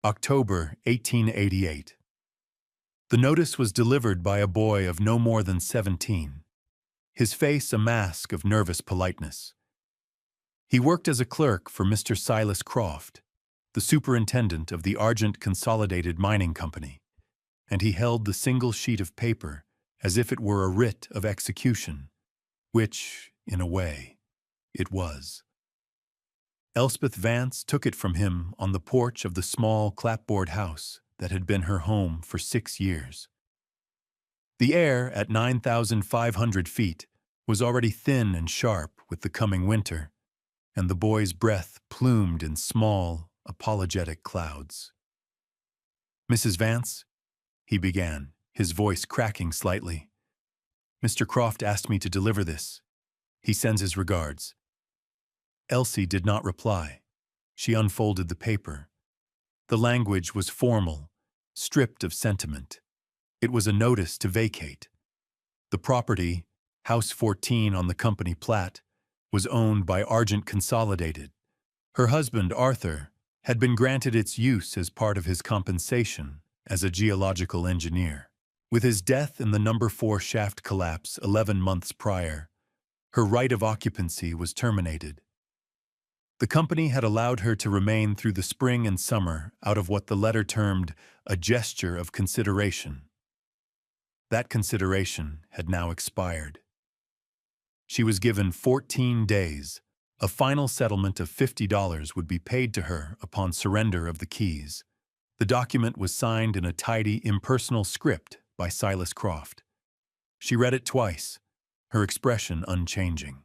October 1888. The notice was delivered by a boy of no more than 17, his face a mask of nervous politeness. He worked as a clerk for Mr. Silas Croft, the superintendent of the Argent Consolidated Mining Company, and he held the single sheet of paper as if it were a writ of execution, which, in a way, it was. Elspeth Vance took it from him on the porch of the small clapboard house that had been her home for 6 years. The air at 9,500 feet was already thin and sharp with the coming winter, and the boy's breath plumed in small, apologetic clouds. "Mrs. Vance," he began, his voice cracking slightly. "Mr. Croft asked me to deliver this. He sends his regards." Elsie did not reply. She unfolded the paper. The language was formal, stripped of sentiment. It was a notice to vacate. The property, House 14 on the company plat, was owned by Argent Consolidated. Her husband, Arthur, had been granted its use as part of his compensation as a geological engineer. With his death in the No. 4 shaft collapse 11 months prior, her right of occupancy was terminated. The company had allowed her to remain through the spring and summer out of what the letter termed a gesture of consideration. That consideration had now expired. She was given 14 days. A final settlement of $50 would be paid to her upon surrender of the keys. The document was signed in a tidy, impersonal script by Silas Croft. She read it twice, her expression unchanging.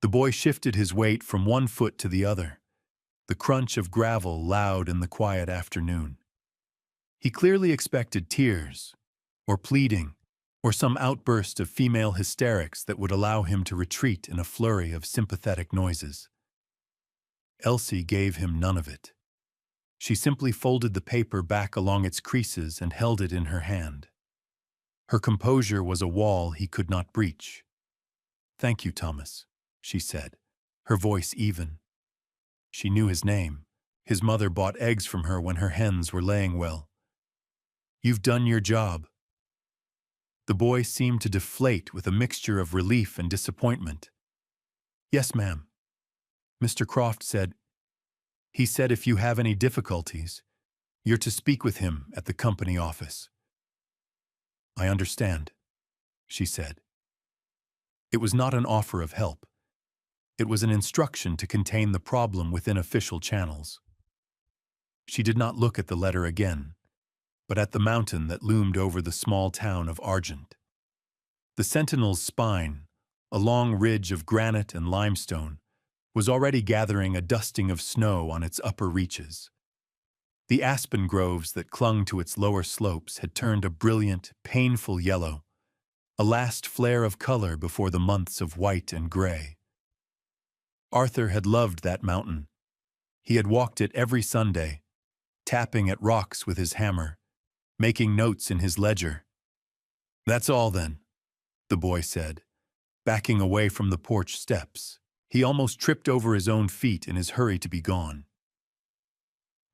The boy shifted his weight from one foot to the other, the crunch of gravel loud in the quiet afternoon. He clearly expected tears, or pleading, or some outburst of female hysterics that would allow him to retreat in a flurry of sympathetic noises. Elsie gave him none of it. She simply folded the paper back along its creases and held it in her hand. Her composure was a wall he could not breach. "Thank you, Thomas," she said, her voice even. She knew his name. His mother bought eggs from her when her hens were laying well. "You've done your job." The boy seemed to deflate with a mixture of relief and disappointment. "Yes, ma'am. Mr. Croft said, he said if you have any difficulties, you're to speak with him at the company office." "I understand," she said. It was not an offer of help. It was an instruction to contain the problem within official channels. She did not look at the letter again, but at the mountain that loomed over the small town of Argent. The sentinel's spine, a long ridge of granite and limestone, was already gathering a dusting of snow on its upper reaches. The aspen groves that clung to its lower slopes had turned a brilliant, painful yellow, a last flare of color before the months of white and gray. Arthur had loved that mountain. He had walked it every Sunday, tapping at rocks with his hammer, making notes in his ledger. "That's all, then," the boy said, backing away from the porch steps. He almost tripped over his own feet in his hurry to be gone.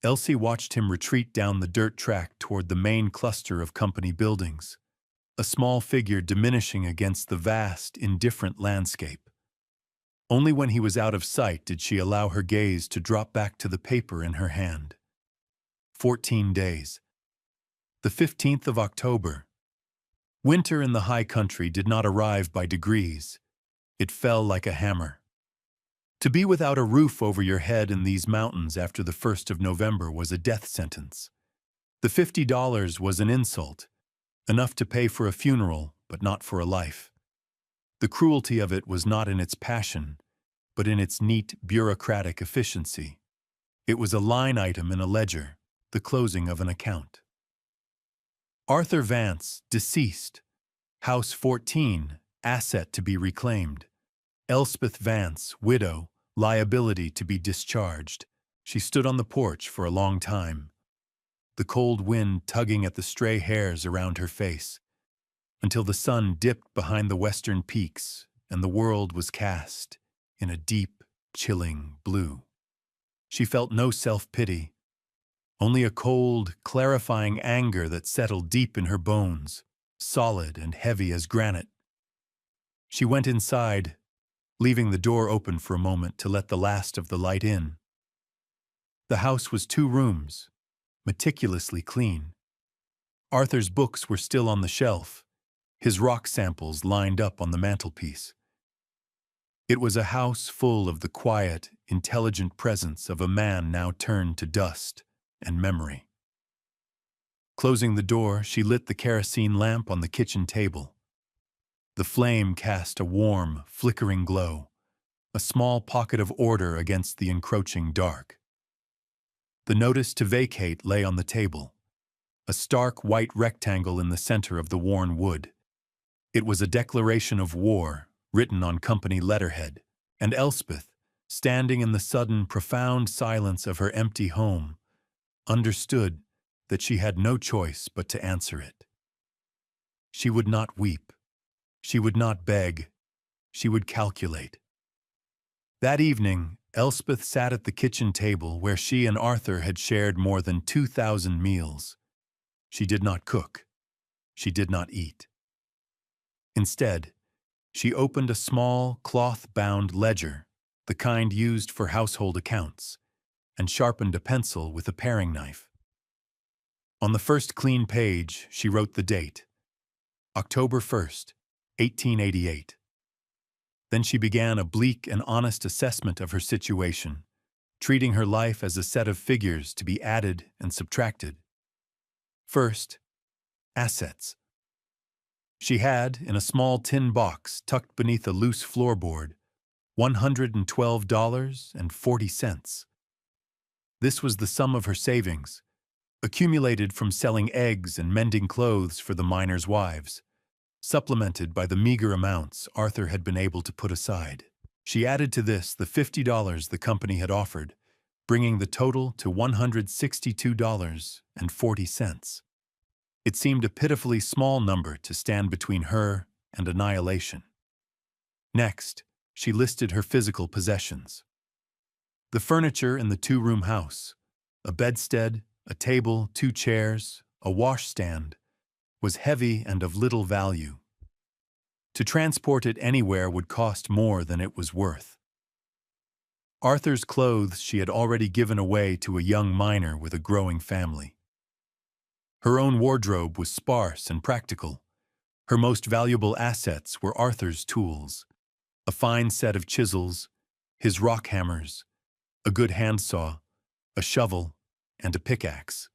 Elsie watched him retreat down the dirt track toward the main cluster of company buildings, a small figure diminishing against the vast, indifferent landscape. Only when he was out of sight did she allow her gaze to drop back to the paper in her hand. 14 days. The 15th of October. Winter in the high country did not arrive by degrees. It fell like a hammer. To be without a roof over your head in these mountains after the 1st of November was a death sentence. The $50 was an insult, enough to pay for a funeral, but not for a life. The cruelty of it was not in its passion, but in its neat, bureaucratic efficiency. It was a line item in a ledger, the closing of an account. Arthur Vance, deceased. House 14, asset to be reclaimed. Elspeth Vance, widow, liability to be discharged. She stood on the porch for a long time, the cold wind tugging at the stray hairs around her face, until the sun dipped behind the western peaks and the world was cast in a deep, chilling blue. She felt no self-pity, only a cold, clarifying anger that settled deep in her bones, solid and heavy as granite. She went inside, leaving the door open for a moment to let the last of the light in. The house was 2 rooms, meticulously clean. Arthur's books were still on the shelf, his rock samples lined up on the mantelpiece. It was a house full of the quiet, intelligent presence of a man now turned to dust and memory. Closing the door, she lit the kerosene lamp on the kitchen table. The flame cast a warm, flickering glow, a small pocket of order against the encroaching dark. The notice to vacate lay on the table, a stark white rectangle in the center of the worn wood. It was a declaration of war, written on company letterhead, and Elspeth, standing in the sudden, profound silence of her empty home, understood that she had no choice but to answer it. She would not weep. She would not beg. She would calculate. That evening, Elspeth sat at the kitchen table where she and Arthur had shared more than 2,000 meals. She did not cook. She did not eat. Instead, she opened a small, cloth-bound ledger, the kind used for household accounts, and sharpened a pencil with a paring knife. On the first clean page, she wrote the date, October 1st, 1888. Then she began a bleak and honest assessment of her situation, treating her life as a set of figures to be added and subtracted. First, assets. She had, in a small tin box tucked beneath a loose floorboard, $112.40. This was the sum of her savings, accumulated from selling eggs and mending clothes for the miners' wives, supplemented by the meager amounts Arthur had been able to put aside. She added to this the $50 the company had offered, bringing the total to $162.40. It seemed a pitifully small number to stand between her and annihilation. Next, she listed her physical possessions. The furniture in the 2-room house, a bedstead, a table, 2 chairs, a washstand, was heavy and of little value. To transport it anywhere would cost more than it was worth. Arthur's clothes she had already given away to a young miner with a growing family. Her own wardrobe was sparse and practical. Her most valuable assets were Arthur's tools, a fine set of chisels, his rock hammers, a good handsaw, a shovel, and a pickaxe.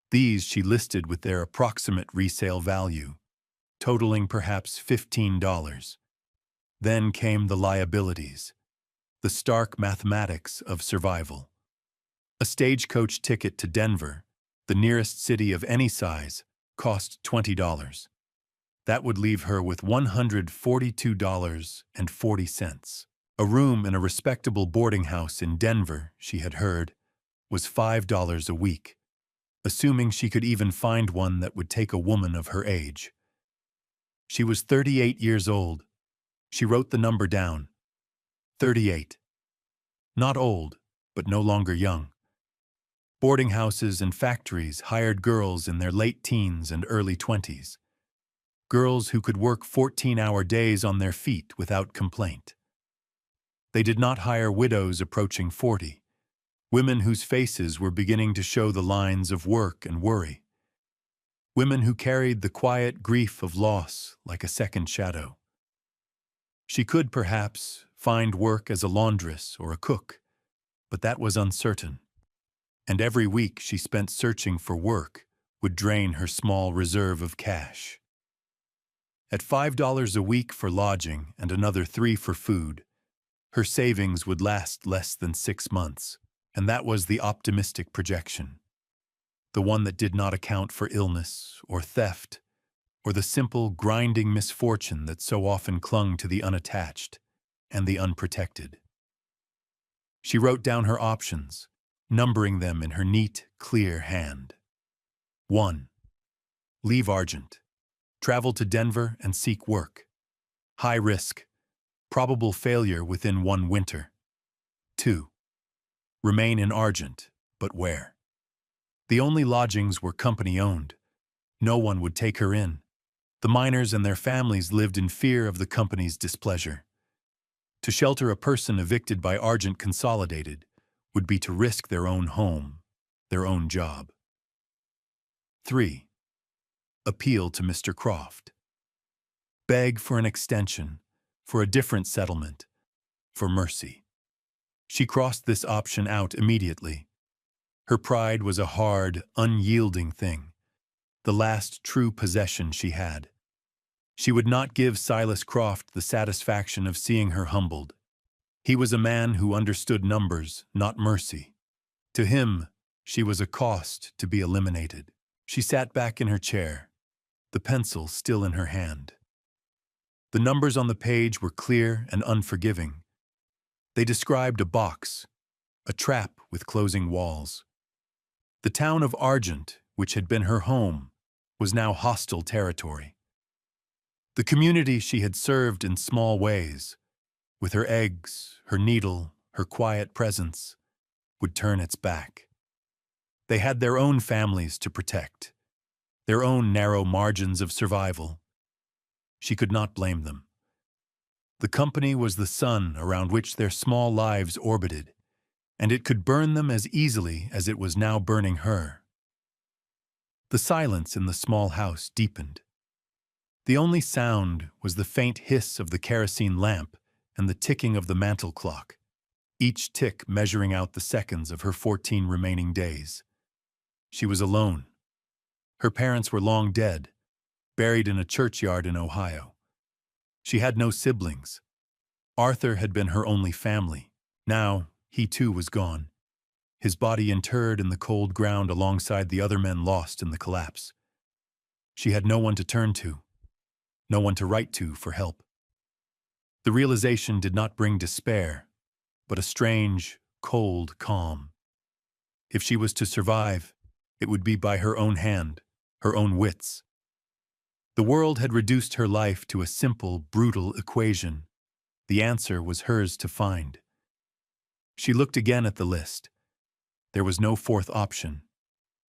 These she listed with their approximate resale value, totaling perhaps $15. Then came the liabilities, the stark mathematics of survival. A stagecoach ticket to Denver, the nearest city of any size, cost $20. That would leave her with $142.40. A room in a respectable boarding house in Denver, she had heard, was $5 a week, assuming she could even find one that would take a woman of her age. She was 38 years old. She wrote the number down. 38. Not old, but no longer young. Boarding houses and factories hired girls in their late teens and early 20s. Girls who could work 14-hour days on their feet without complaint. They did not hire widows approaching 40, women whose faces were beginning to show the lines of work and worry. Women who carried the quiet grief of loss like a second shadow. She could, perhaps, find work as a laundress or a cook, but that was uncertain. And every week she spent searching for work would drain her small reserve of cash. At $5 a week for lodging and another $3 for food, her savings would last less than 6 months, and that was the optimistic projection. The one that did not account for illness or theft or the simple, grinding misfortune that so often clung to the unattached and the unprotected. She wrote down her options, numbering them in her neat, clear hand. 1. Leave Argent. Travel to Denver and seek work. High risk. Probable failure within 1 winter. 2. Remain in Argent, but where? The only lodgings were company-owned. No one would take her in. The miners and their families lived in fear of the company's displeasure. To shelter a person evicted by Argent Consolidated would be to risk their own home, their own job. 3. Appeal to Mr. Croft. Beg for an extension, for a different settlement, for mercy. She crossed this option out immediately. Her pride was a hard, unyielding thing, the last true possession she had. She would not give Silas Croft the satisfaction of seeing her humbled. He was a man who understood numbers, not mercy. To him, she was a cost to be eliminated. She sat back in her chair, the pencil still in her hand. The numbers on the page were clear and unforgiving. They described a box, a trap with closing walls. The town of Argent, which had been her home, was now hostile territory. The community she had served in small ways, with her eggs, her needle, her quiet presence, would turn its back. They had their own families to protect, their own narrow margins of survival. She could not blame them. The company was the sun around which their small lives orbited, and it could burn them as easily as it was now burning her. The silence in the small house deepened. The only sound was the faint hiss of the kerosene lamp and the ticking of the mantel clock, each tick measuring out the seconds of her 14 remaining days. She was alone. Her parents were long dead, buried in a churchyard in Ohio. She had no siblings. Arthur had been her only family. Now, he too was gone, his body interred in the cold ground alongside the other men lost in the collapse. She had no one to turn to, no one to write to for help. The realization did not bring despair, but a strange, cold calm. If she was to survive, it would be by her own hand, her own wits. The world had reduced her life to a simple, brutal equation. The answer was hers to find. She looked again at the list. There was no fourth option.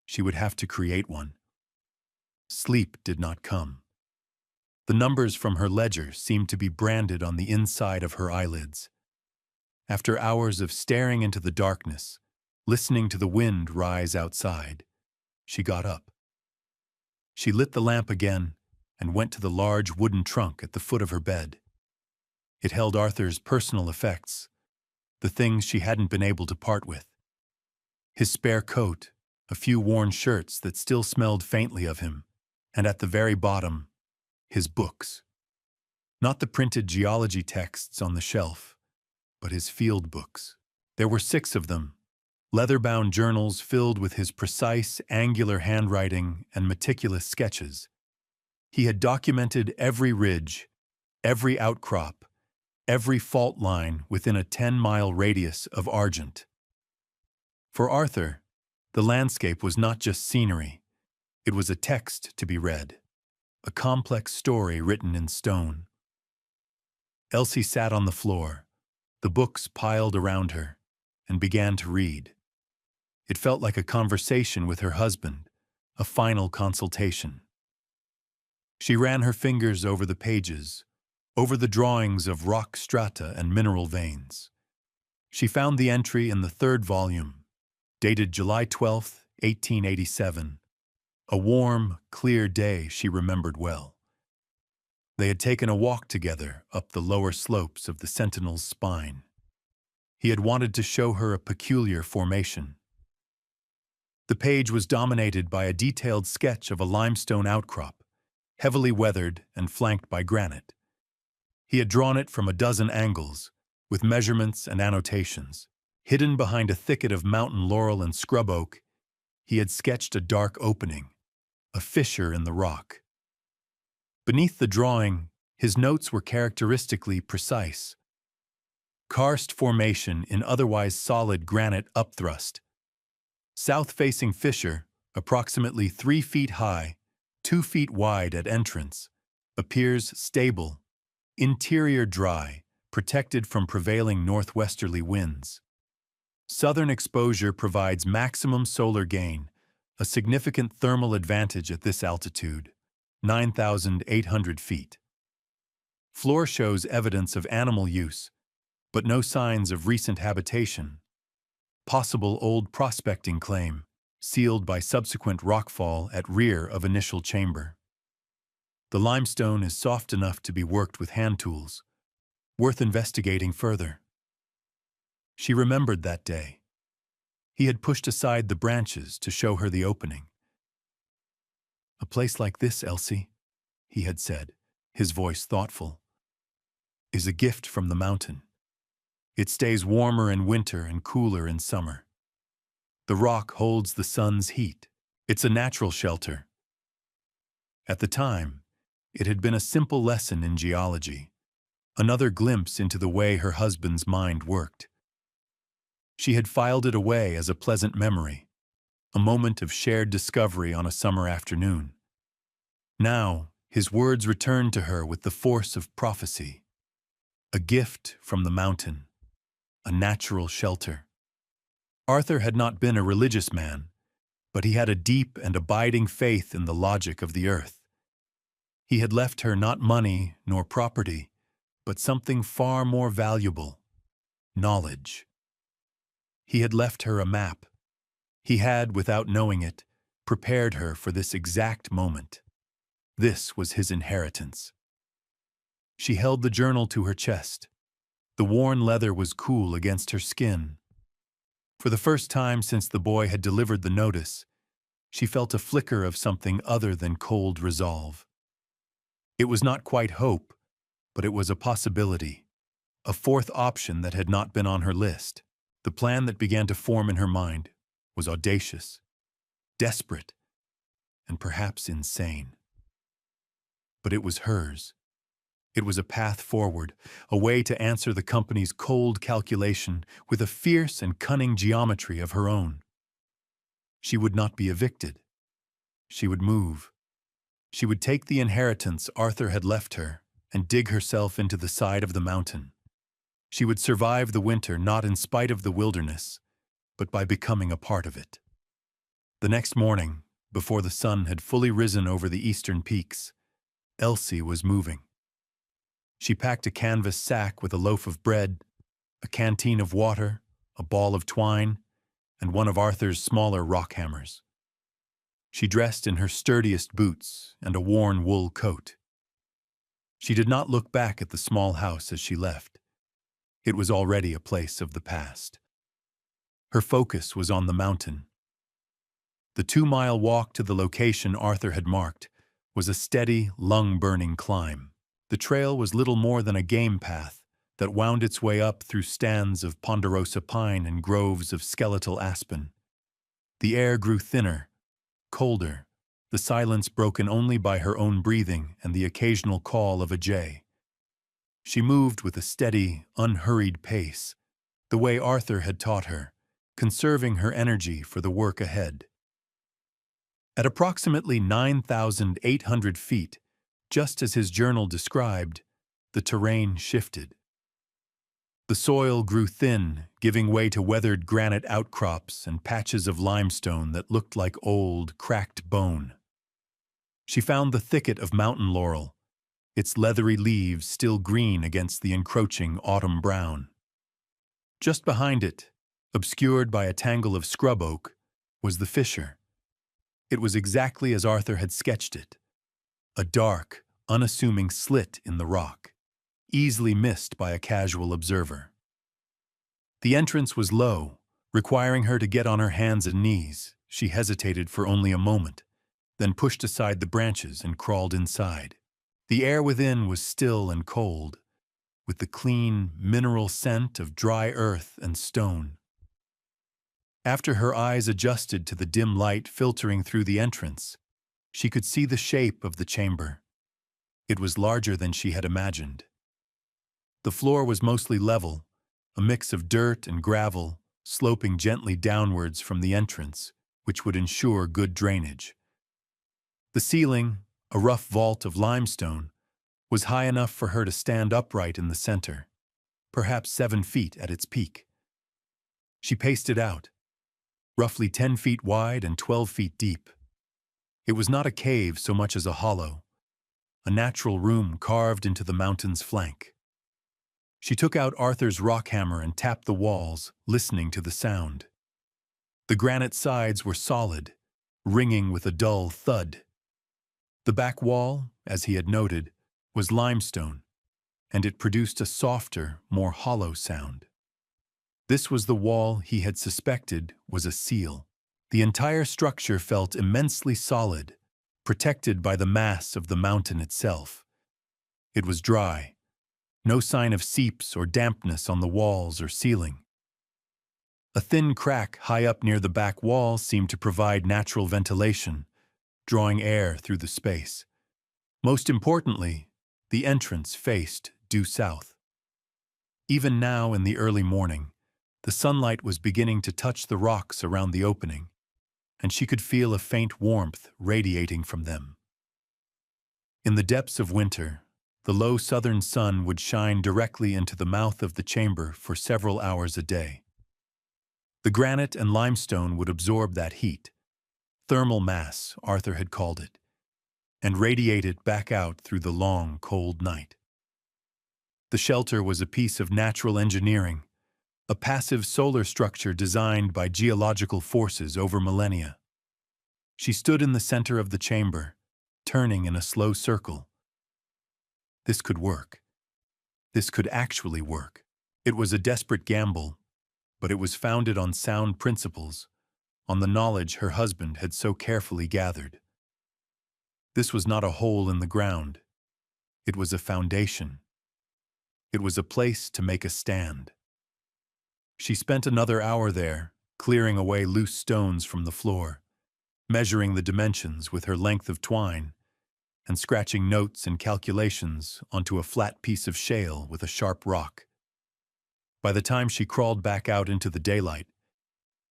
She would have to create one. Sleep did not come. The numbers from her ledger seemed to be branded on the inside of her eyelids. After hours of staring into the darkness, listening to the wind rise outside, she got up. She lit the lamp again and went to the large wooden trunk at the foot of her bed. It held Arthur's personal effects, the things she hadn't been able to part with. His spare coat, a few worn shirts that still smelled faintly of him, and at the very bottom, his books. Not the printed geology texts on the shelf, but his field books. There were 6 of them, leather-bound journals filled with his precise, angular handwriting and meticulous sketches. He had documented every ridge, every outcrop, every fault line within a 10-mile radius of Argent. For Arthur, the landscape was not just scenery. It was a text to be read, a complex story written in stone. Elsie sat on the floor, the books piled around her, and began to read. It felt like a conversation with her husband, a final consultation. She ran her fingers over the pages, over the drawings of rock strata and mineral veins. She found the entry in the 3rd volume, dated July 12, 1887, a warm, clear day she remembered well. They had taken a walk together up the lower slopes of the Sentinel's spine. He had wanted to show her a peculiar formation. The page was dominated by a detailed sketch of a limestone outcrop, heavily weathered and flanked by granite. He had drawn it from a dozen angles, with measurements and annotations. Hidden behind a thicket of mountain laurel and scrub oak, he had sketched a dark opening, a fissure in the rock. Beneath the drawing, his notes were characteristically precise. Karst formation in otherwise solid granite upthrust. South-facing fissure, approximately 3 feet high, 2 feet wide at entrance, appears stable, interior dry, protected from prevailing northwesterly winds. Southern exposure provides maximum solar gain, a significant thermal advantage at this altitude, 9,800 feet. Floor shows evidence of animal use, but no signs of recent habitation. Possible old prospecting claim, sealed by subsequent rockfall at rear of initial chamber. The limestone is soft enough to be worked with hand tools, worth investigating further. She remembered that day. He had pushed aside the branches to show her the opening. "A place like this, Elsie," he had said, his voice thoughtful, "is a gift from the mountain. It stays warmer in winter and cooler in summer. The rock holds the sun's heat. It's a natural shelter." At the time, it had been a simple lesson in geology, another glimpse into the way her husband's mind worked. She had filed it away as a pleasant memory, a moment of shared discovery on a summer afternoon. Now, his words returned to her with the force of prophecy. A gift from the mountain, a natural shelter. Arthur had not been a religious man, but he had a deep and abiding faith in the logic of the earth. He had left her not money nor property, but something far more valuable: knowledge. He had left her a map. He had, without knowing it, prepared her for this exact moment. This was his inheritance. She held the journal to her chest. The worn leather was cool against her skin. For the first time since the boy had delivered the notice, she felt a flicker of something other than cold resolve. It was not quite hope, but it was a possibility, a fourth option that had not been on her list. The plan that began to form in her mind was audacious, desperate, and perhaps insane. But it was hers. It was a path forward, a way to answer the company's cold calculation with a fierce and cunning geometry of her own. She would not be evicted. She would move. She would take the inheritance Arthur had left her and dig herself into the side of the mountain. She would survive the winter not in spite of the wilderness, but by becoming a part of it. The next morning, before the sun had fully risen over the eastern peaks, Elsie was moving. She packed a canvas sack with a loaf of bread, a canteen of water, a ball of twine, and one of Arthur's smaller rock hammers. She dressed in her sturdiest boots and a worn wool coat. She did not look back at the small house as she left. It was already a place of the past. Her focus was on the mountain. The 2-mile walk to the location Arthur had marked was a steady, lung-burning climb. The trail was little more than a game path that wound its way up through stands of ponderosa pine and groves of skeletal aspen. The air grew thinner, colder, the silence broken only by her own breathing and the occasional call of a jay. She moved with a steady, unhurried pace, the way Arthur had taught her, conserving her energy for the work ahead. At approximately 9,800 feet, just as his journal described, the terrain shifted. The soil grew thin, giving way to weathered granite outcrops and patches of limestone that looked like old, cracked bone. She found the thicket of mountain laurel, its leathery leaves still green against the encroaching autumn brown. Just behind it, obscured by a tangle of scrub oak, was the fissure. It was exactly as Arthur had sketched it, a dark, unassuming slit in the rock, easily missed by a casual observer. The entrance was low, requiring her to get on her hands and knees. She hesitated for only a moment, then pushed aside the branches and crawled inside. The air within was still and cold, with the clean, mineral scent of dry earth and stone. After her eyes adjusted to the dim light filtering through the entrance, she could see the shape of the chamber. It was larger than she had imagined. The floor was mostly level, a mix of dirt and gravel, sloping gently downwards from the entrance, which would ensure good drainage. The ceiling, a rough vault of limestone, was high enough for her to stand upright in the center, perhaps 7 feet at its peak. She paced it out. roughly 10 feet wide and 12 feet deep. It was not a cave so much as a hollow, a natural room carved into the mountain's flank. She took out Arthur's rock hammer and tapped the walls, listening to the sound. The granite sides were solid, ringing with a dull thud. The back wall, as he had noted, was limestone, and it produced a softer, more hollow sound. This was the wall he had suspected was a seal. The entire structure felt immensely solid, protected by the mass of the mountain itself. It was dry, no sign of seeps or dampness on the walls or ceiling. A thin crack high up near the back wall seemed to provide natural ventilation, drawing air through the space. Most importantly, the entrance faced due south. Even now in the early morning, the sunlight was beginning to touch the rocks around the opening, and she could feel a faint warmth radiating from them. In the depths of winter, the low southern sun would shine directly into the mouth of the chamber for several hours a day. The granite and limestone would absorb that heat, thermal mass, Arthur had called it, and radiate it back out through the long, cold night. The shelter was a piece of natural engineering, a passive solar structure designed by geological forces over millennia. She stood in the center of the chamber, turning in a slow circle. This could work. This could actually work. It was a desperate gamble, but it was founded on sound principles, on the knowledge her husband had so carefully gathered. This was not a hole in the ground. It was a foundation. It was a place to make a stand. She spent another hour there, clearing away loose stones from the floor, measuring the dimensions with her length of twine, and scratching notes and calculations onto a flat piece of shale with a sharp rock. By the time she crawled back out into the daylight,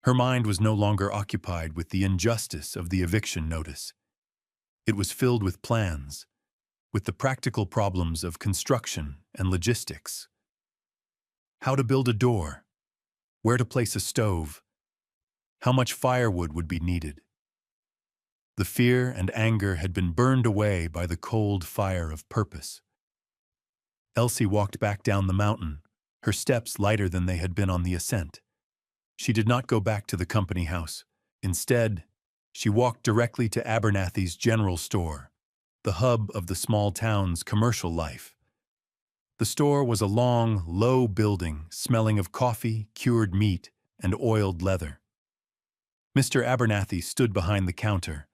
her mind was no longer occupied with the injustice of the eviction notice. It was filled with plans, with the practical problems of construction and logistics. How to build a door, where to place a stove, how much firewood would be needed. The fear and anger had been burned away by the cold fire of purpose. Elsie walked back down the mountain, her steps lighter than they had been on the ascent. She did not go back to the company house. Instead, she walked directly to Abernathy's general store, the hub of the small town's commercial life. The store was a long, low building smelling of coffee, cured meat, and oiled leather. Mr. Abernathy stood behind the counter,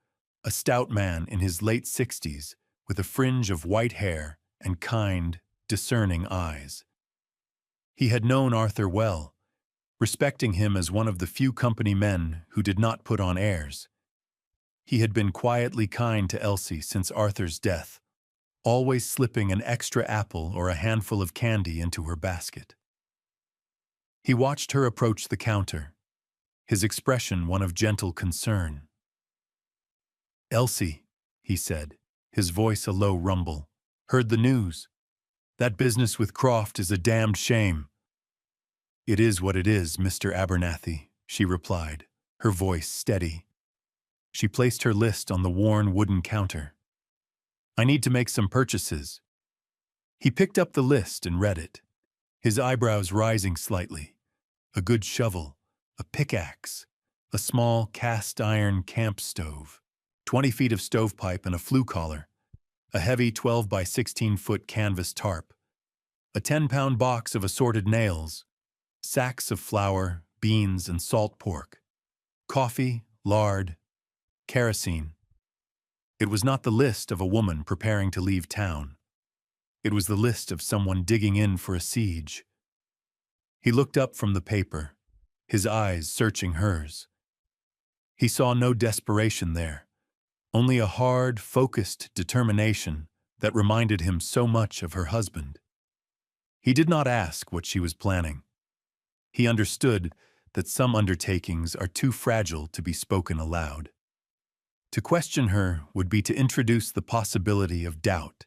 a stout man in his late 60s with a fringe of white hair and kind, discerning eyes. He had known Arthur well, respecting him as one of the few company men who did not put on airs. He had been quietly kind to Elsie since Arthur's death, always slipping an extra apple or a handful of candy into her basket. He watched her approach the counter, his expression one of gentle concern. "Elsie," he said, his voice a low rumble, "heard the news. That business with Croft is a damned shame." "It is what it is, Mr. Abernathy," she replied, her voice steady. She placed her list on the worn wooden counter. "I need to make some purchases." He picked up the list and read it, his eyebrows rising slightly. A good shovel, a pickaxe, a small cast-iron camp stove, 20 feet of stovepipe and a flue collar, a heavy 12 by 16-foot canvas tarp, a 10-pound box of assorted nails, sacks of flour, beans, and salt pork, coffee, lard, kerosene. It was not the list of a woman preparing to leave town. It was the list of someone digging in for a siege. He looked up from the paper, his eyes searching hers. He saw no desperation there, only a hard, focused determination that reminded him so much of her husband. He did not ask what she was planning. He understood that some undertakings are too fragile to be spoken aloud. To question her would be to introduce the possibility of doubt,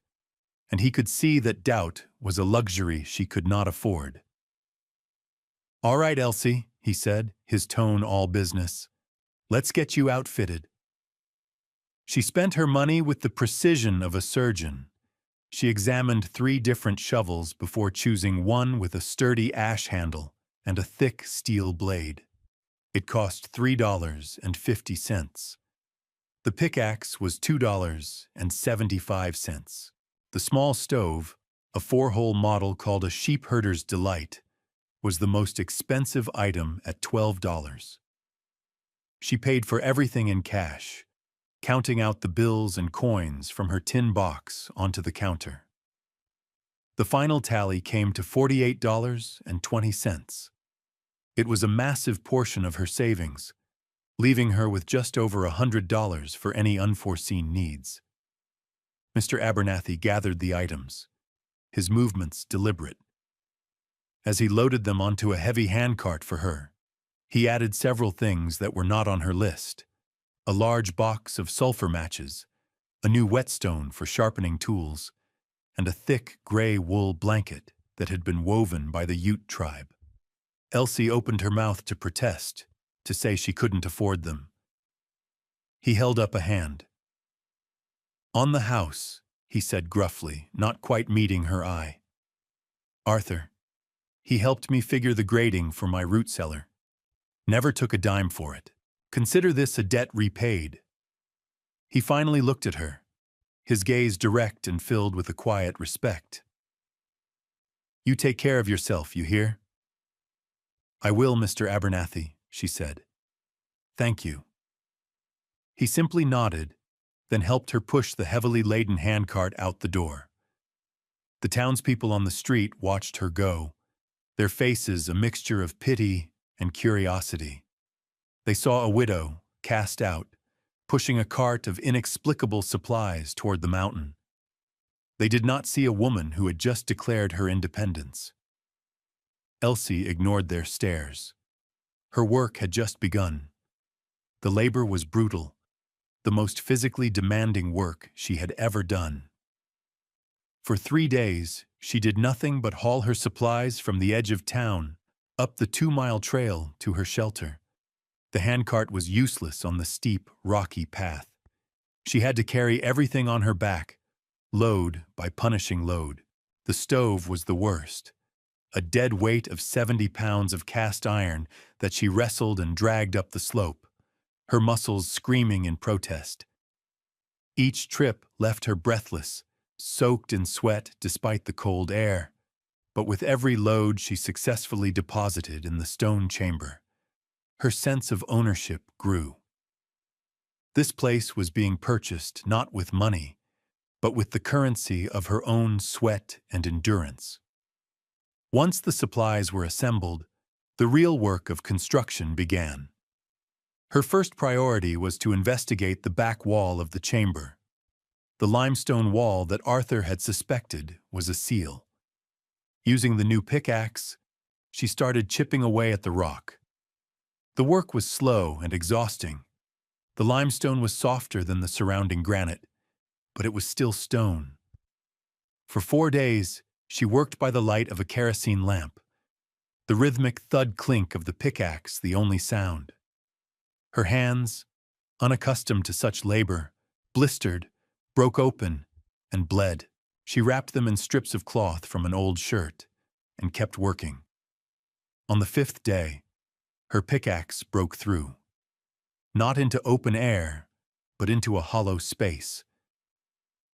and he could see that doubt was a luxury she could not afford. "All right, Elsie," he said, his tone all business. "Let's get you outfitted." She spent her money with the precision of a surgeon. She examined 3 different shovels before choosing one with a sturdy ash handle and a thick steel blade. It cost $3.50. The pickaxe was $2.75. The small stove, a 4-hole model called a sheepherder's delight, was the most expensive item at $12. She paid for everything in cash, counting out the bills and coins from her tin box onto the counter. The final tally came to $48.20. It was a massive portion of her savings, leaving her with just over $100 for any unforeseen needs. Mr. Abernathy gathered the items, his movements deliberate. As he loaded them onto a heavy handcart for her, he added several things that were not on her list: a large box of sulfur matches, a new whetstone for sharpening tools, and a thick gray wool blanket that had been woven by the Ute tribe. Elsie opened her mouth to protest, to say she couldn't afford them. He held up a hand. "On the house," he said gruffly, not quite meeting her eye. "Arthur. He helped me figure the grading for my root cellar. Never took a dime for it. Consider this a debt repaid." He finally looked at her, his gaze direct and filled with a quiet respect. "You take care of yourself, you hear?" "I will, Mr. Abernathy," she said. "Thank you." He simply nodded, then helped her push the heavily laden handcart out the door. The townspeople on the street watched her go, their faces a mixture of pity and curiosity. They saw a widow, cast out, pushing a cart of inexplicable supplies toward the mountain. They did not see a woman who had just declared her independence. Elsie ignored their stares. Her work had just begun. The labor was brutal, the most physically demanding work she had ever done. For 3 days, she did nothing but haul her supplies from the edge of town up the 2-mile trail to her shelter. The handcart was useless on the steep, rocky path. She had to carry everything on her back, load by punishing load. The stove was the worst, a dead weight of 70 pounds of cast iron that she wrestled and dragged up the slope, her muscles screaming in protest. Each trip left her breathless, soaked in sweat despite the cold air, but with every load she successfully deposited in the stone chamber, her sense of ownership grew. This place was being purchased not with money, but with the currency of her own sweat and endurance. Once the supplies were assembled, the real work of construction began. Her first priority was to investigate the back wall of the chamber. The limestone wall that Arthur had suspected was a seal. Using the new pickaxe, she started chipping away at the rock. The work was slow and exhausting. The limestone was softer than the surrounding granite, but it was still stone. For 4 days, she worked by the light of a kerosene lamp, the rhythmic thud-clink of the pickaxe the only sound. Her hands, unaccustomed to such labor, blistered, broke open, and bled. She wrapped them in strips of cloth from an old shirt and kept working. On the 5th day, her pickaxe broke through, not into open air, but into a hollow space.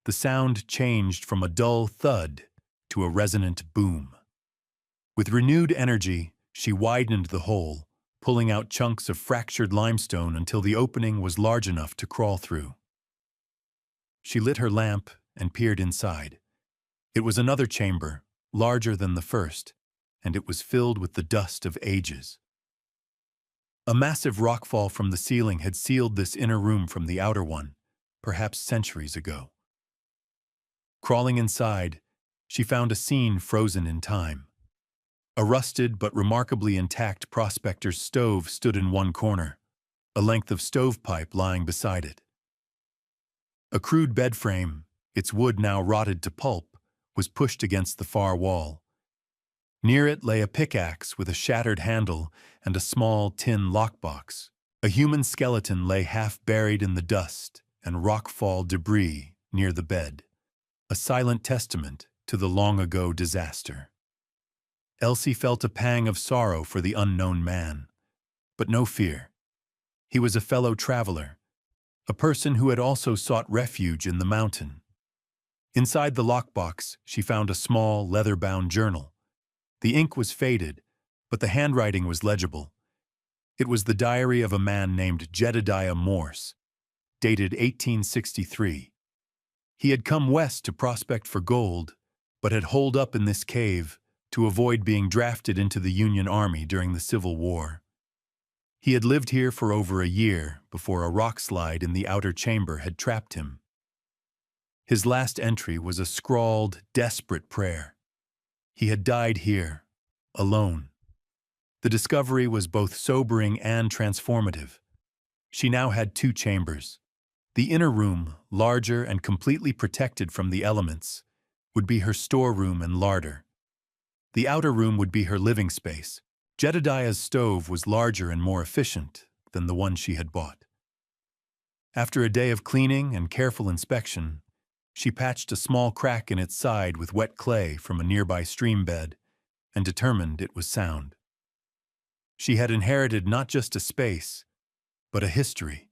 The sound changed from a dull thud to a resonant boom. With renewed energy, she widened the hole, pulling out chunks of fractured limestone until the opening was large enough to crawl through. She lit her lamp and peered inside. It was another chamber, larger than the first, and it was filled with the dust of ages. A massive rockfall from the ceiling had sealed this inner room from the outer one, perhaps centuries ago. Crawling inside, she found a scene frozen in time. A rusted but remarkably intact prospector's stove stood in one corner, a length of stovepipe lying beside it. A crude bed frame, its wood now rotted to pulp, was pushed against the far wall. Near it lay a pickaxe with a shattered handle and a small tin lockbox. A human skeleton lay half buried in the dust and rockfall debris near the bed, a silent testament to the long-ago disaster. Elsie felt a pang of sorrow for the unknown man, but no fear. He was a fellow traveler, a person who had also sought refuge in the mountain. Inside the lockbox, she found a small, leather-bound journal. The ink was faded, but the handwriting was legible. It was the diary of a man named Jedediah Morse, dated 1863. He had come west to prospect for gold, but had holed up in this cave to avoid being drafted into the Union Army during the Civil War. He had lived here for over a year before a rock slide in the outer chamber had trapped him. His last entry was a scrawled, desperate prayer. He had died here, alone. The discovery was both sobering and transformative. She now had two chambers. The inner room, larger and completely protected from the elements, would be her storeroom and larder. The outer room would be her living space. Jedediah's stove was larger and more efficient than the one she had bought. After a day of cleaning and careful inspection, she patched a small crack in its side with wet clay from a nearby stream bed and determined it was sound. She had inherited not just a space, but a history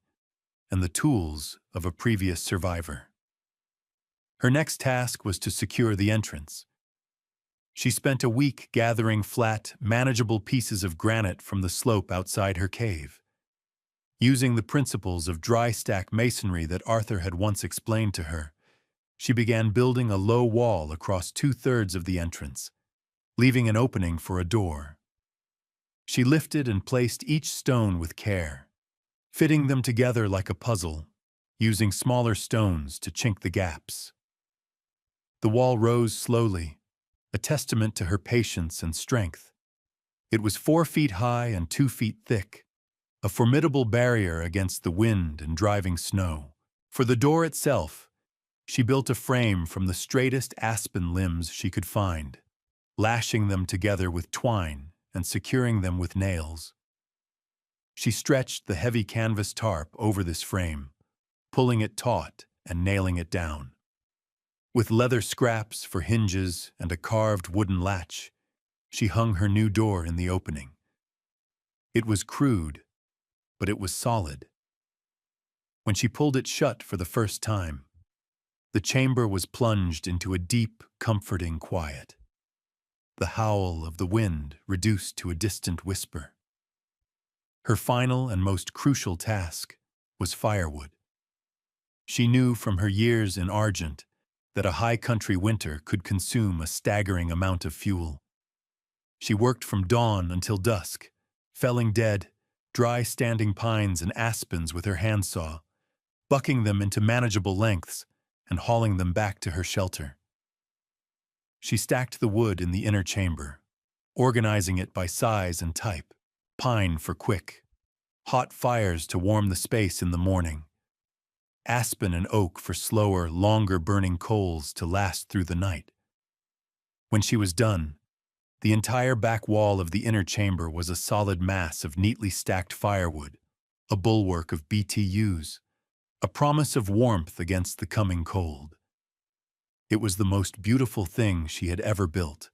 and the tools of a previous survivor. Her next task was to secure the entrance. She spent a week gathering flat, manageable pieces of granite from the slope outside her cave. Using the principles of dry stack masonry that Arthur had once explained to her, she began building a low wall across 2/3 of the entrance, leaving an opening for a door. She lifted and placed each stone with care, fitting them together like a puzzle, using smaller stones to chink the gaps. The wall rose slowly, a testament to her patience and strength. It was 4 feet high and 2 feet thick, a formidable barrier against the wind and driving snow. For the door itself, she built a frame from the straightest aspen limbs she could find, lashing them together with twine and securing them with nails. She stretched the heavy canvas tarp over this frame, pulling it taut and nailing it down. With leather scraps for hinges and a carved wooden latch, she hung her new door in the opening. It was crude, but it was solid. When she pulled it shut for the first time, the chamber was plunged into a deep, comforting quiet. The howl of the wind reduced to a distant whisper. Her final and most crucial task was firewood. She knew from her years in Argent that a high-country winter could consume a staggering amount of fuel. She worked from dawn until dusk, felling dead, dry standing pines and aspens with her handsaw, bucking them into manageable lengths and hauling them back to her shelter. She stacked the wood in the inner chamber, organizing it by size and type: pine for quick, hot fires to warm the space in the morning, aspen and oak for slower, longer-burning coals to last through the night. When she was done, the entire back wall of the inner chamber was a solid mass of neatly stacked firewood, a bulwark of BTUs, a promise of warmth against the coming cold. It was the most beautiful thing she had ever built.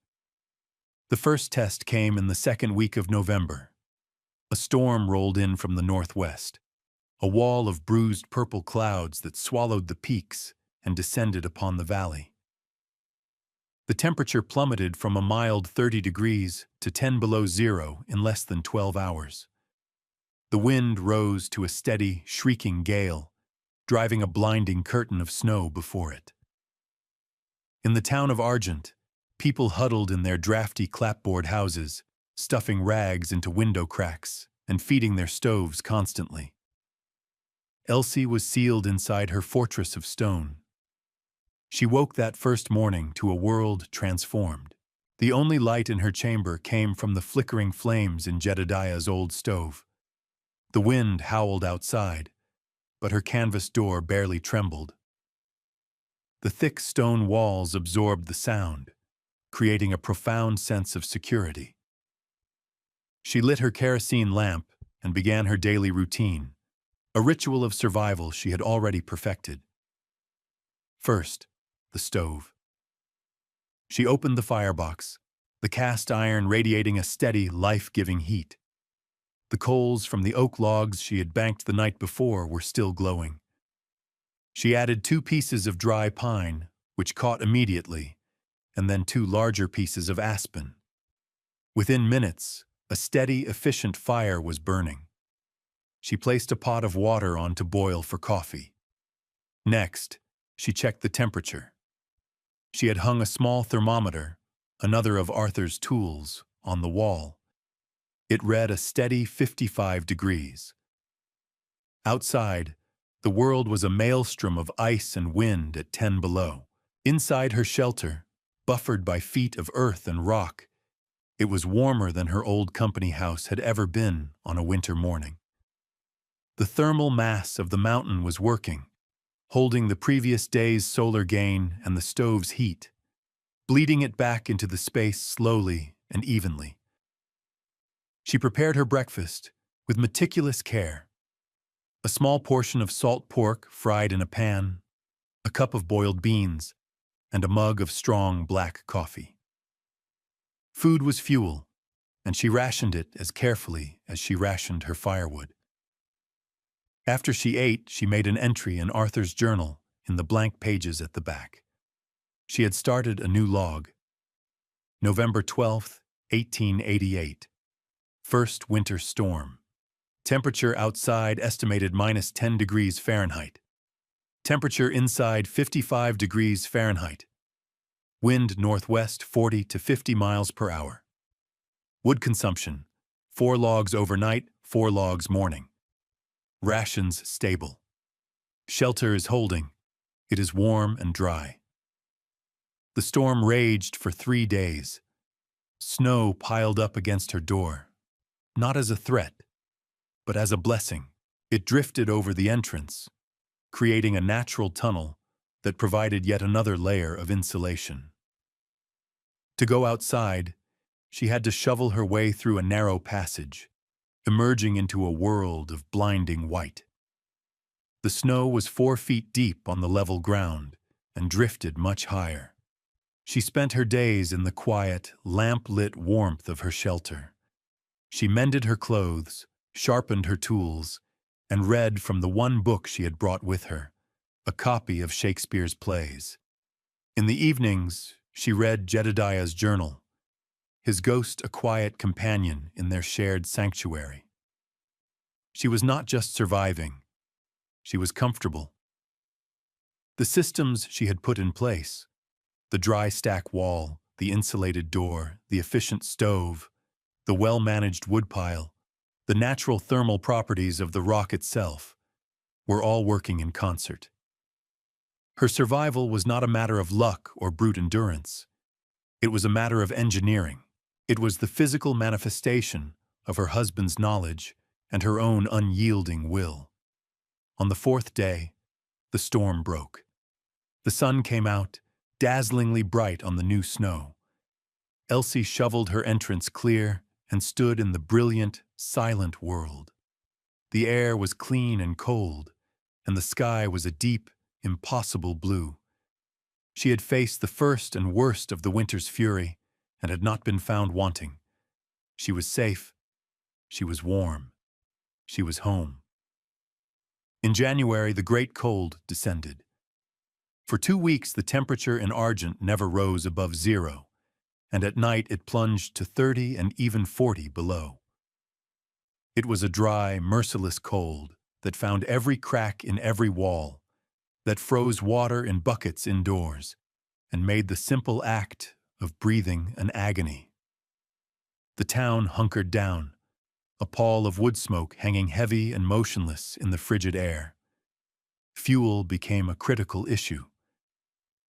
The first test came in the second week of November. A storm rolled in from the northwest, a wall of bruised purple clouds that swallowed the peaks and descended upon the valley. The temperature plummeted from a mild 30 degrees to 10 below zero in less than 12 hours. The wind rose to a steady, shrieking gale, driving a blinding curtain of snow before it. In the town of Argent, people huddled in their drafty clapboard houses, stuffing rags into window cracks and feeding their stoves constantly. Elsie was sealed inside her fortress of stone. She woke that first morning to a world transformed. The only light in her chamber came from the flickering flames in Jedediah's old stove. The wind howled outside, but her canvas door barely trembled. The thick stone walls absorbed the sound, creating a profound sense of security. She lit her kerosene lamp and began her daily routine, a ritual of survival she had already perfected. First, the stove. She opened the firebox, the cast iron radiating a steady, life-giving heat. The coals from the oak logs she had banked the night before were still glowing. She added 2 pieces of dry pine, which caught immediately, and then 2 larger pieces of aspen. Within minutes, a steady, efficient fire was burning. She placed a pot of water on to boil for coffee. Next, she checked the temperature. She had hung a small thermometer, another of Arthur's tools, on the wall. It read a steady 55 degrees. Outside, the world was a maelstrom of ice and wind at 10 below. Inside her shelter, buffered by feet of earth and rock, it was warmer than her old company house had ever been on a winter morning. The thermal mass of the mountain was working, holding the previous day's solar gain and the stove's heat, bleeding it back into the space slowly and evenly. She prepared her breakfast with meticulous care. A small portion of salt pork fried in a pan, a cup of boiled beans, and a mug of strong black coffee. Food was fuel, and she rationed it as carefully as she rationed her firewood. After she ate, she made an entry in Arthur's journal in the blank pages at the back. She had started a new log. November 12th, 1888. First winter storm. Temperature outside estimated minus 10 degrees Fahrenheit. Temperature inside 55 degrees Fahrenheit. Wind northwest 40 to 50 miles per hour. Wood consumption, 4 logs overnight, 4 logs morning. Rations stable. Shelter is holding. It is warm and dry. The storm raged for 3 days. Snow piled up against her door, not as a threat, but as a blessing. It drifted over the entrance, creating a natural tunnel that provided yet another layer of insulation. To go outside, she had to shovel her way through a narrow passage, emerging into a world of blinding white. The snow was 4 feet deep on the level ground and drifted much higher. She spent her days in the quiet, lamp-lit warmth of her shelter. She mended her clothes, sharpened her tools, and read from the one book she had brought with her, a copy of Shakespeare's plays. In the evenings, she read Jedediah's journal, his ghost a quiet companion in their shared sanctuary. She was not just surviving, she was comfortable. The systems she had put in place, the dry stack wall, the insulated door, the efficient stove, the well-managed woodpile, the natural thermal properties of the rock itself, were all working in concert. Her survival was not a matter of luck or brute endurance. It was a matter of engineering. It was the physical manifestation of her husband's knowledge and her own unyielding will. On the 4th day, the storm broke. The sun came out, dazzlingly bright on the new snow. Elsie shoveled her entrance clear and stood in the brilliant, silent world. The air was clean and cold, and the sky was a deep, impossible blue. She had faced the first and worst of the winter's fury and had not been found wanting. She was safe. She was warm. She was home. In January, the great cold descended. For 2 weeks, the temperature in Argent never rose above 0, and at night it plunged to 30 and even 40 below. It was a dry, merciless cold that found every crack in every wall, that froze water in buckets indoors, and made the simple act of breathing an agony. The town hunkered down, a pall of wood smoke hanging heavy and motionless in the frigid air. Fuel became a critical issue.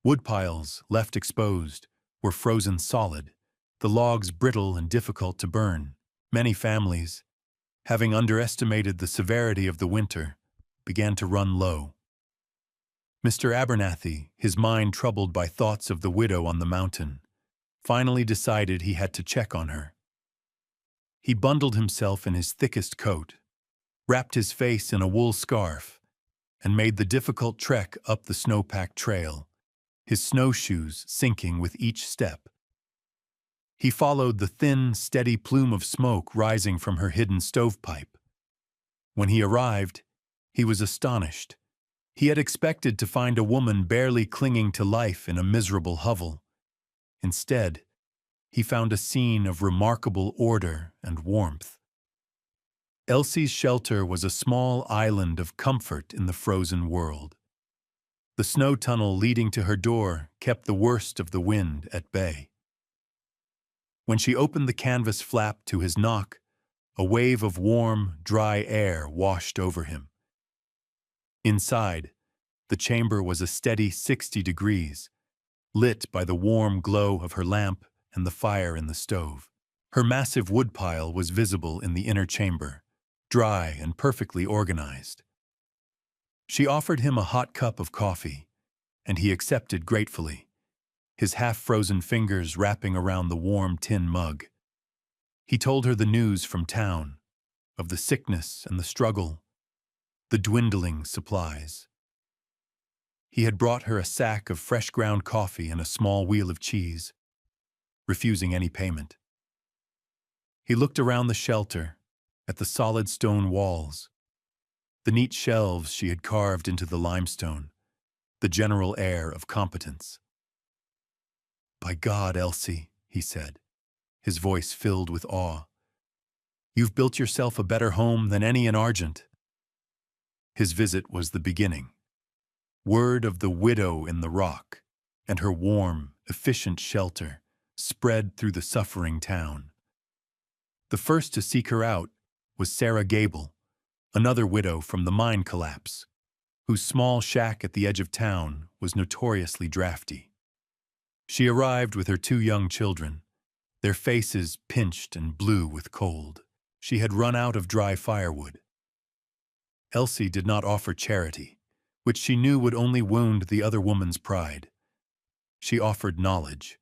Woodpiles, left exposed, were frozen solid, the logs brittle and difficult to burn. Many families, having underestimated the severity of the winter, began to run low. Mr. Abernathy, his mind troubled by thoughts of the widow on the mountain, finally decided he had to check on her. He bundled himself in his thickest coat, wrapped his face in a wool scarf, and made the difficult trek up the snow-packed trail, his snowshoes sinking with each step. He followed the thin, steady plume of smoke rising from her hidden stovepipe. When he arrived, he was astonished. He had expected to find a woman barely clinging to life in a miserable hovel. Instead, he found a scene of remarkable order and warmth. Elsie's shelter was a small island of comfort in the frozen world. The snow tunnel leading to her door kept the worst of the wind at bay. When she opened the canvas flap to his knock, a wave of warm, dry air washed over him. Inside, the chamber was a steady 60 degrees, lit by the warm glow of her lamp and the fire in the stove. Her massive woodpile was visible in the inner chamber, dry and perfectly organized. She offered him a hot cup of coffee, and he accepted gratefully, his half-frozen fingers wrapping around the warm tin mug. He told her the news from town, of the sickness and the struggle, the dwindling supplies. He had brought her a sack of fresh ground coffee and a small wheel of cheese, refusing any payment. He looked around the shelter, at the solid stone walls, the neat shelves she had carved into the limestone, the general air of competence. "By God, Elsie," he said, his voice filled with awe, "you've built yourself a better home than any in Argent." His visit was the beginning. Word of the widow in the rock and her warm, efficient shelter spread through the suffering town. The first to seek her out was Sarah Gable, another widow from the mine collapse, whose small shack at the edge of town was notoriously drafty. She arrived with her 2 young children, their faces pinched and blue with cold. She had run out of dry firewood. Elsie did not offer charity, which she knew would only wound the other woman's pride. She offered knowledge.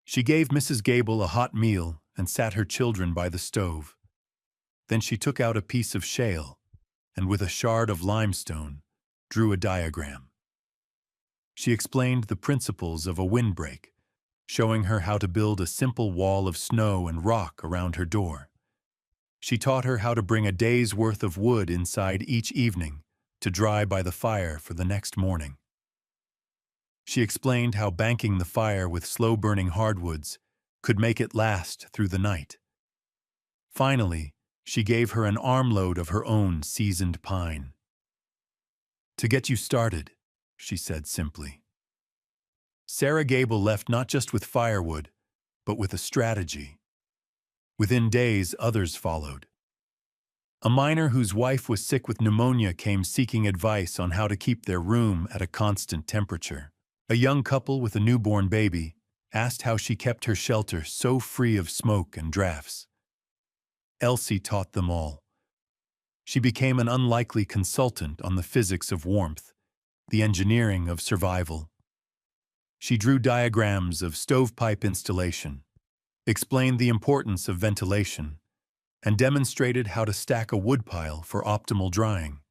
She gave Mrs. Gable a hot meal and sat her children by the stove. Then she took out a piece of shale and with a shard of limestone drew a diagram. She explained the principles of a windbreak, showing her how to build a simple wall of snow and rock around her door. She taught her how to bring a day's worth of wood inside each evening to dry by the fire for the next morning. She explained how banking the fire with slow-burning hardwoods could make it last through the night. Finally, she gave her an armload of her own seasoned pine. "To get you started," she said simply. Sarah Gable left not just with firewood, but with a strategy. Within days, others followed. A miner whose wife was sick with pneumonia came seeking advice on how to keep their room at a constant temperature. A young couple with a newborn baby asked how she kept her shelter so free of smoke and drafts. Elsie taught them all. She became an unlikely consultant on the physics of warmth, the engineering of survival. She drew diagrams of stovepipe installation, explained the importance of ventilation, and demonstrated how to stack a woodpile for optimal drying.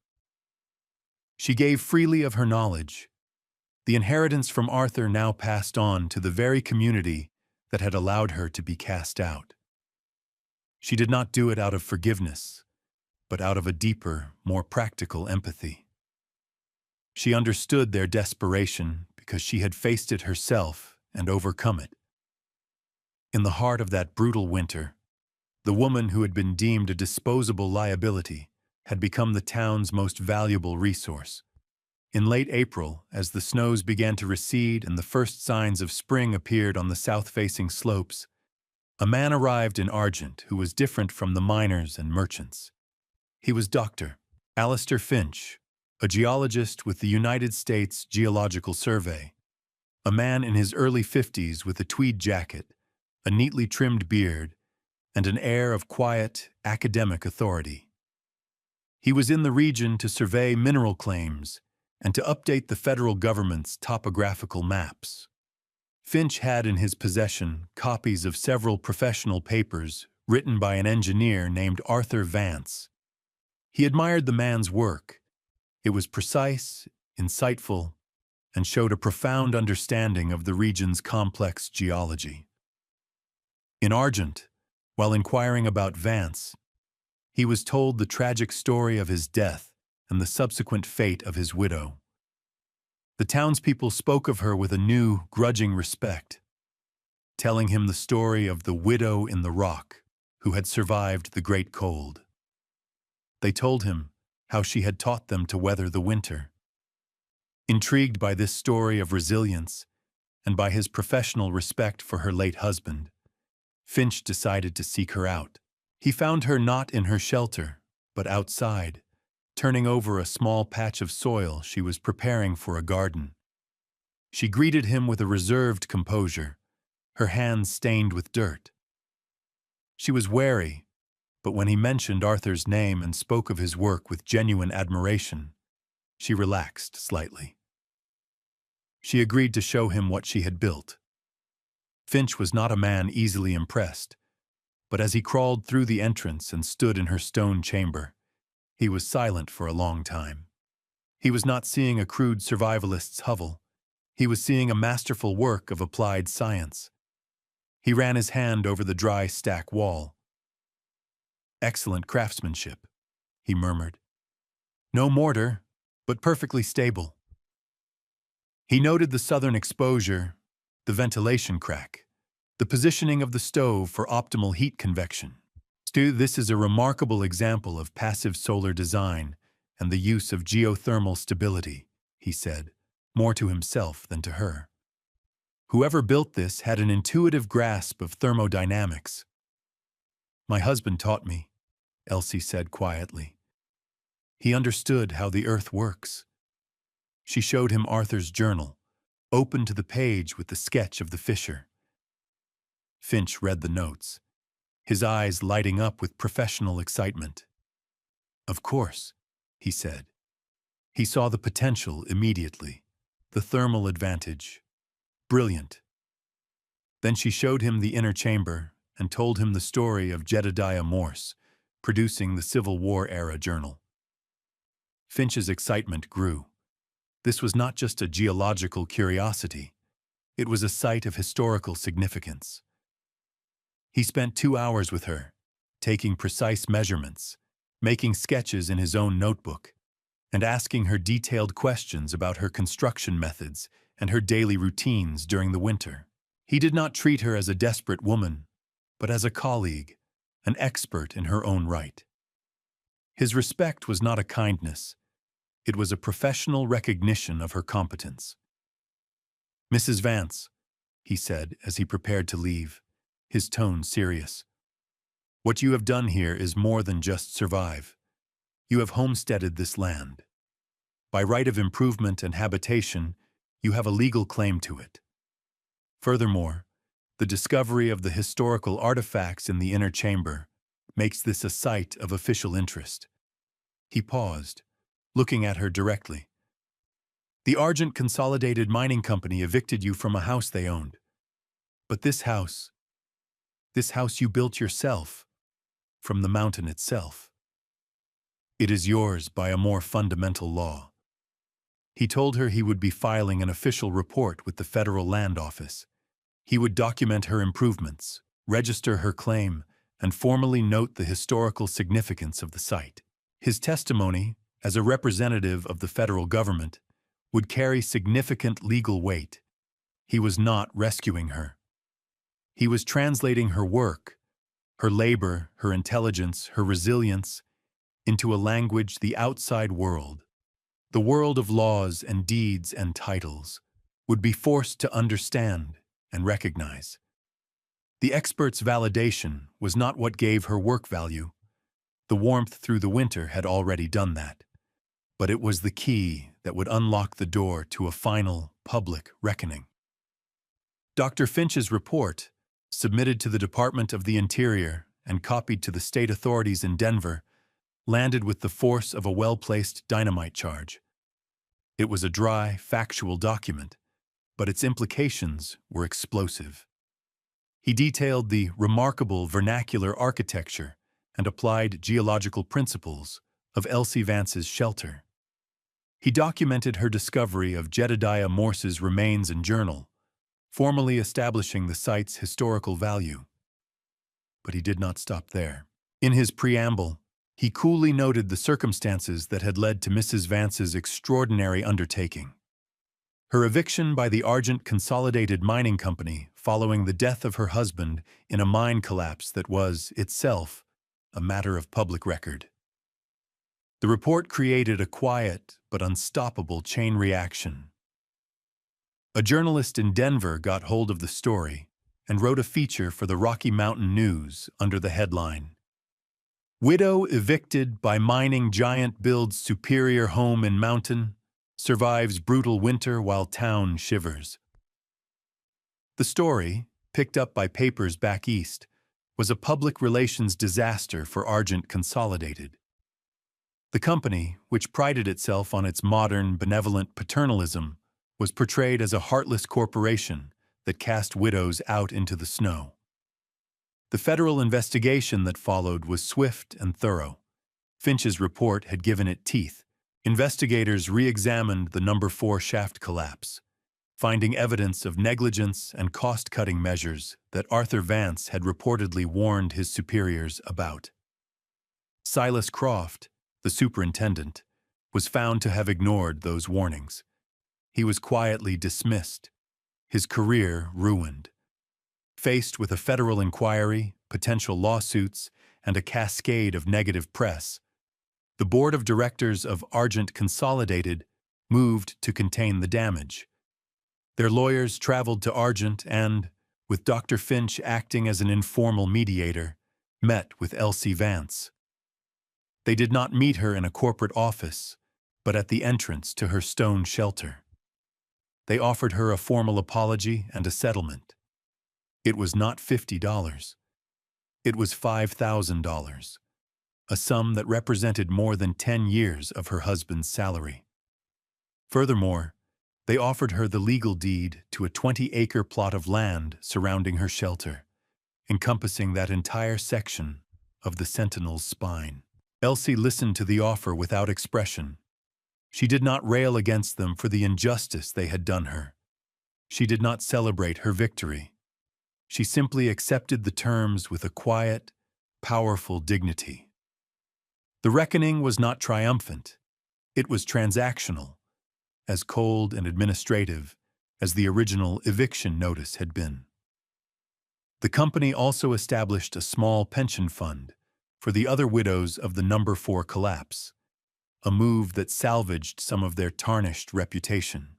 She gave freely of her knowledge, the inheritance from Arthur now passed on to the very community that had allowed her to be cast out. She did not do it out of forgiveness, but out of a deeper, more practical empathy. She understood their desperation because she had faced it herself and overcome it. In the heart of that brutal winter, the woman who had been deemed a disposable liability had become the town's most valuable resource. In late April, as the snows began to recede and the first signs of spring appeared on the south-facing slopes, a man arrived in Argent who was different from the miners and merchants. He was Dr. Alistair Finch, a geologist with the United States Geological Survey, a man in his early 50s with a tweed jacket, a neatly trimmed beard, and an air of quiet, academic authority. He was in the region to survey mineral claims and to update the federal government's topographical maps. Finch had in his possession copies of several professional papers written by an engineer named Arthur Vance. He admired the man's work. It was precise, insightful, and showed a profound understanding of the region's complex geology. In Argent, while inquiring about Vance, he was told the tragic story of his death and the subsequent fate of his widow. The townspeople spoke of her with a new, grudging respect, telling him the story of the widow in the rock who had survived the great cold. They told him how she had taught them to weather the winter. Intrigued by this story of resilience and by his professional respect for her late husband, Finch decided to seek her out. He found her not in her shelter, but outside, turning over a small patch of soil she was preparing for a garden. She greeted him with a reserved composure, her hands stained with dirt. She was wary, but when he mentioned Arthur's name and spoke of his work with genuine admiration, she relaxed slightly. She agreed to show him what she had built. Finch was not a man easily impressed, but as he crawled through the entrance and stood in her stone chamber, he was silent for a long time. He was not seeing a crude survivalist's hovel. He was seeing a masterful work of applied science. He ran his hand over the dry stack wall. "Excellent craftsmanship," he murmured. "No mortar, but perfectly stable." He noted the southern exposure, the ventilation crack, the positioning of the stove for optimal heat convection. This is a remarkable example of passive solar design and the use of geothermal stability, he said, more to himself than to her. Whoever built this had an intuitive grasp of thermodynamics. "My husband taught me," Elsie said quietly. "He understood how the earth works." She showed him Arthur's journal, open to the page with the sketch of the fissure. Finch read the notes, his eyes lighting up with professional excitement. "Of course," he said. He saw the potential immediately, the thermal advantage. Brilliant. Then she showed him the inner chamber and told him the story of Jedediah Morse, producing the Civil War-era journal. Finch's excitement grew. This was not just a geological curiosity. It was a site of historical significance. He spent 2 hours with her, taking precise measurements, making sketches in his own notebook, and asking her detailed questions about her construction methods and her daily routines during the winter. He did not treat her as a desperate woman, but as a colleague, an expert in her own right. His respect was not a kindness. It was a professional recognition of her competence. "Mrs. Vance," he said as he prepared to leave, his tone serious. "What you have done here is more than just survive. You have homesteaded this land. By right of improvement and habitation, you have a legal claim to it. Furthermore, the discovery of the historical artifacts in the inner chamber makes this a site of official interest." He paused, looking at her directly. "The Argent Consolidated Mining Company evicted you from a house they owned. But this house you built yourself, from the mountain itself. It is yours by a more fundamental law." He told her he would be filing an official report with the Federal Land Office. He would document her improvements, register her claim, and formally note the historical significance of the site. His testimony, as a representative of the federal government, would carry significant legal weight. He was not rescuing her. He was translating her work, her labor, her intelligence, her resilience, into a language the outside world, the world of laws and deeds and titles, would be forced to understand and recognize. The expert's validation was not what gave her work value. The warmth through the winter had already done that. But it was the key that would unlock the door to a final, public reckoning. Dr. Finch's report, submitted to the Department of the Interior and copied to the state authorities in Denver, landed with the force of a well-placed dynamite charge. It was a dry, factual document, but its implications were explosive. He detailed the remarkable vernacular architecture and applied geological principles of Elsie Vance's shelter. He documented her discovery of Jedediah Morse's remains and journal, formally establishing the site's historical value. But he did not stop there. In his preamble, he coolly noted the circumstances that had led to Mrs. Vance's extraordinary undertaking. Her eviction by the Argent Consolidated Mining Company following the death of her husband in a mine collapse that was, itself, a matter of public record. The report created a quiet but unstoppable chain reaction. A journalist in Denver got hold of the story and wrote a feature for the Rocky Mountain News under the headline, "Widow evicted by mining giant builds superior home in mountain, survives brutal winter while town shivers." The story, picked up by papers back east, was a public relations disaster for Argent Consolidated. The company, which prided itself on its modern, benevolent paternalism, was portrayed as a heartless corporation that cast widows out into the snow. The federal investigation that followed was swift and thorough. Finch's report had given it teeth. Investigators re-examined the number 4 shaft collapse, finding evidence of negligence and cost-cutting measures that Arthur Vance had reportedly warned his superiors about. Silas Croft, the superintendent, was found to have ignored those warnings. He was quietly dismissed, his career ruined. Faced with a federal inquiry, potential lawsuits, and a cascade of negative press, the board of directors of Argent Consolidated moved to contain the damage. Their lawyers traveled to Argent and, with Dr. Finch acting as an informal mediator, met with Elsie Vance. They did not meet her in a corporate office, but at the entrance to her stone shelter. They offered her a formal apology and a settlement. It was not $50. It was $5,000, a sum that represented more than 10 years of her husband's salary. Furthermore, they offered her the legal deed to a 20-acre plot of land surrounding her shelter, encompassing that entire section of the Sentinel's spine. Elsie listened to the offer without expression. She did not rail against them for the injustice they had done her. She did not celebrate her victory. She simply accepted the terms with a quiet, powerful dignity. The reckoning was not triumphant. It was transactional, as cold and administrative as the original eviction notice had been. The company also established a small pension fund for the other widows of the number 4 collapse, a move that salvaged some of their tarnished reputation.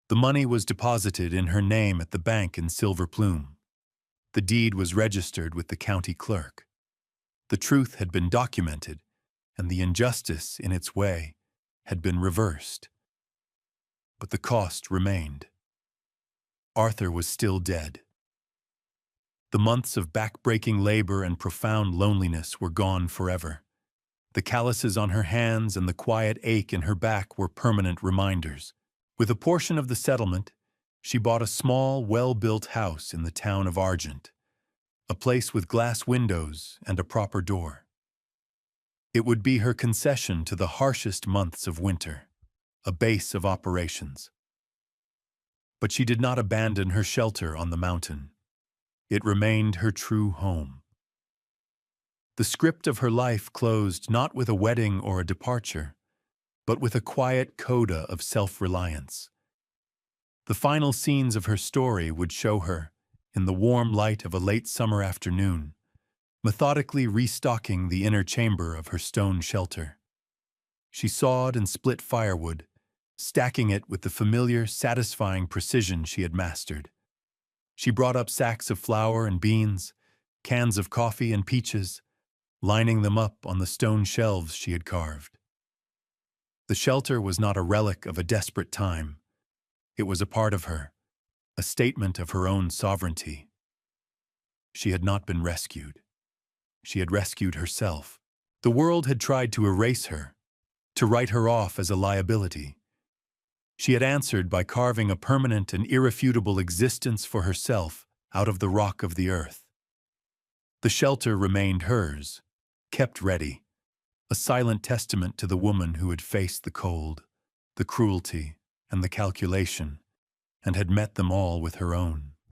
The money was deposited in her name at the bank in Silver Plume. The deed was registered with the county clerk. The truth had been documented, and the injustice, in its way, had been reversed. But the cost remained. Arthur was still dead. The months of back-breaking labor and profound loneliness were gone forever. The calluses on her hands and the quiet ache in her back were permanent reminders. With a portion of the settlement, she bought a small, well-built house in the town of Argent, a place with glass windows and a proper door. It would be her concession to the harshest months of winter, a base of operations. But she did not abandon her shelter on the mountain. It remained her true home. The script of her life closed not with a wedding or a departure, but with a quiet coda of self-reliance. The final scenes of her story would show her, in the warm light of a late summer afternoon, methodically restocking the inner chamber of her stone shelter. She sawed and split firewood, stacking it with the familiar, satisfying precision she had mastered. She brought up sacks of flour and beans, cans of coffee and peaches, lining them up on the stone shelves she had carved. The shelter was not a relic of a desperate time. It was a part of her, a statement of her own sovereignty. She had not been rescued. She had rescued herself. The world had tried to erase her, to write her off as a liability. She had answered by carving a permanent and irrefutable existence for herself out of the rock of the earth. The shelter remained hers, kept ready, a silent testament to the woman who had faced the cold, the cruelty, and the calculation, and had met them all with her own.